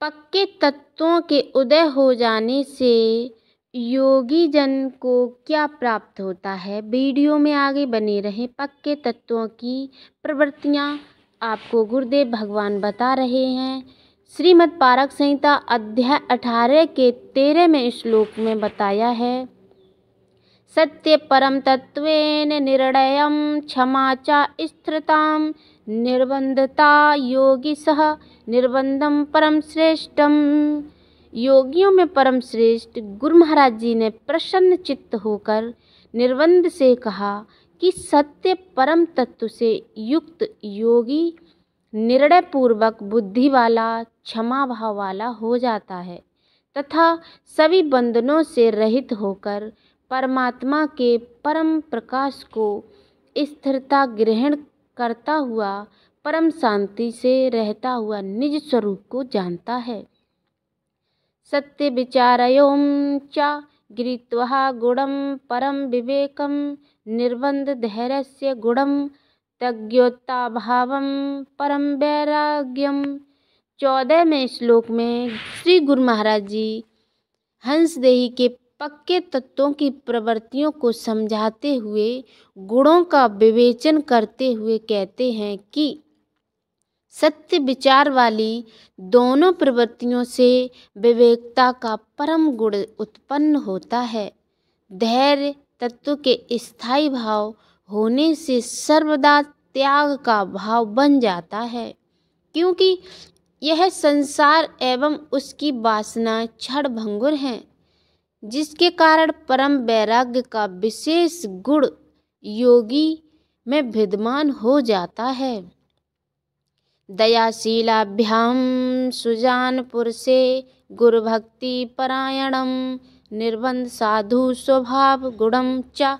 पक्के तत्वों के उदय हो जाने से योगी जन को क्या प्राप्त होता है। वीडियो में आगे बने रहें। पक्के तत्वों की प्रवृत्तियां आपको गुरुदेव भगवान बता रहे हैं। श्रीमद् पारक संहिता अध्याय 18 के 13वें श्लोक में बताया है, सत्य परम तत्वेन निर्णयम क्षमा च स्थिरताम निर्बंधता योगी सह निर्बंधम परम श्रेष्ठम। योगियों में परम श्रेष्ठ गुरु महाराज जी ने प्रसन्न चित्त होकर निर्बंध से कहा कि सत्य परम तत्व से युक्त योगी निर्णय पूर्वक बुद्धि वाला, क्षमा भाव वाला हो जाता है तथा सभी बंधनों से रहित होकर परमात्मा के परम प्रकाश को स्थिरता ग्रहण करता हुआ परम शांति से रहता हुआ निज स्वरूप को जानता है। सत्य विचारयों च गृहीत्वा गुणम परम विवेकम निर्बंध धैर्यस्य गुणम तज्ञोत्ता भावम परम वैराग्यम। 14वें श्लोक में श्री गुरु महाराज जी हंसदेही के पक्के तत्वों की प्रवृत्तियों को समझाते हुए गुणों का विवेचन करते हुए कहते हैं कि सत्य विचार वाली दोनों प्रवृत्तियों से विवेकता का परम गुण उत्पन्न होता है। धैर्य तत्व के स्थायी भाव होने से सर्वदा त्याग का भाव बन जाता है, क्योंकि यह संसार एवं उसकी वासना क्षण भंगुर हैं, जिसके कारण परम वैराग्य का विशेष गुण योगी में विद्यमान हो जाता है। दयाशीलाभ्याम सुजान पुरुषे गुरु भक्ति परायणम निर्बंध साधु स्वभाव गुणम च।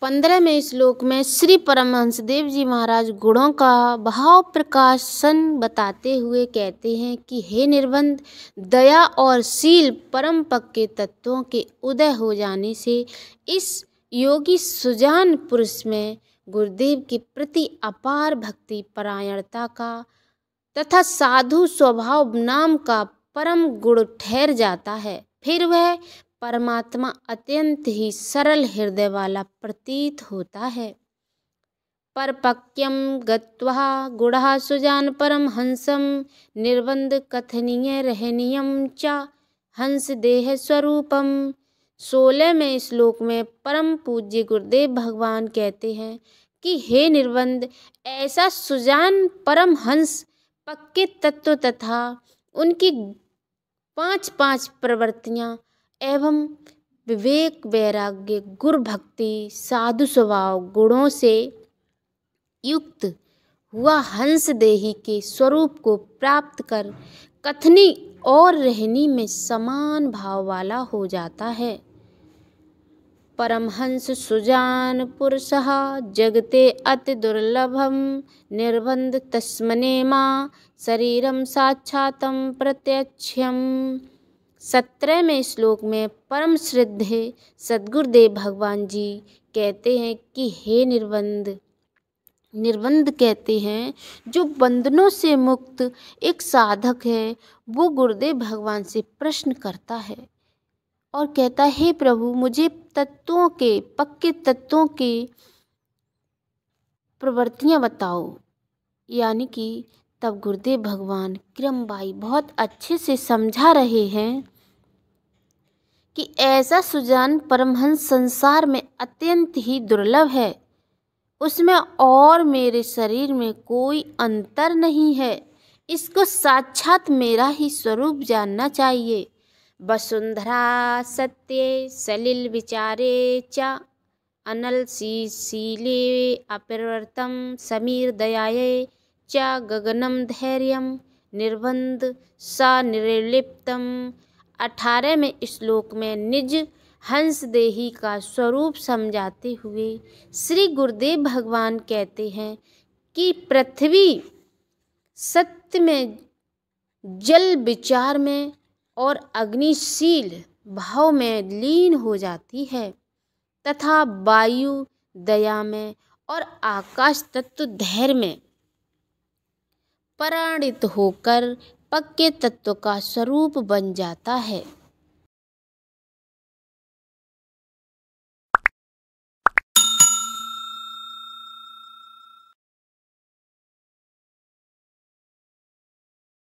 15वें श्लोक में श्री परमहंस देव जी महाराज गुणों का भाव प्रकाशन बताते हुए कहते हैं कि हे निर्बंध, दया और शील परम पक्के तत्वों के उदय हो जाने से इस योगी सुजान पुरुष में गुरुदेव के प्रति अपार भक्ति परायणता का तथा साधु स्वभाव नाम का परम गुण ठहर जाता है। फिर वह परमात्मा अत्यंत ही सरल हृदय वाला प्रतीत होता है। परपक्यम गत्वा गुणः सुजान परम हंसम निर्बंध कथनीय रहनीयम च हंस देह स्वरूपम। 16वें श्लोक में परम पूज्य गुरुदेव भगवान कहते हैं कि हे निर्बंध, ऐसा सुजान परम हंस पक्के तत्व तथा उनकी 5 प्रवृत्तियां एवं विवेक वैराग्य गुरु भक्ति साधु स्वभाव गुणों से युक्त हुआ हंस देही के स्वरूप को प्राप्त कर कथनी और रहनी में समान भाव वाला हो जाता है। परमहंस सुजान पुरुषः जगते अति दुर्लभम निर्बंध तस्मने मां शरीरम साक्षातम प्रत्यक्षम। 17वें श्लोक में परम श्रद्धेय सद्गुरुदेव भगवान जी कहते हैं कि हे निर्बंध कहते हैं, जो बंधनों से मुक्त एक साधक है वो गुरुदेव भगवान से प्रश्न करता है और कहता है, हे प्रभु, मुझे तत्वों के पक्के तत्वों की प्रवृत्तियां बताओ। यानी कि तब गुरुदेव भगवान क्रमबाई बहुत अच्छे से समझा रहे हैं कि ऐसा सुजान परमहंस संसार में अत्यंत ही दुर्लभ है, उसमें और मेरे शरीर में कोई अंतर नहीं है, इसको साक्षात मेरा ही स्वरूप जानना चाहिए। वसुंधरा सत्ये सलिल विचारे च अनल शीले अपरिवर्तम समीर दयाये च गगनम धैर्यम निर्बंध स निर्लिप्तम। 18वें श्लोक में निज हंस देही का स्वरूप समझाते हुए श्री गुरुदेव भगवान कहते हैं कि पृथ्वी सत्य में, जल विचार में और अग्निशील भाव में लीन हो जाती है तथा वायु दया में और आकाश तत्व धैर्य में परिणित होकर पक्के तत्व का स्वरूप बन जाता है।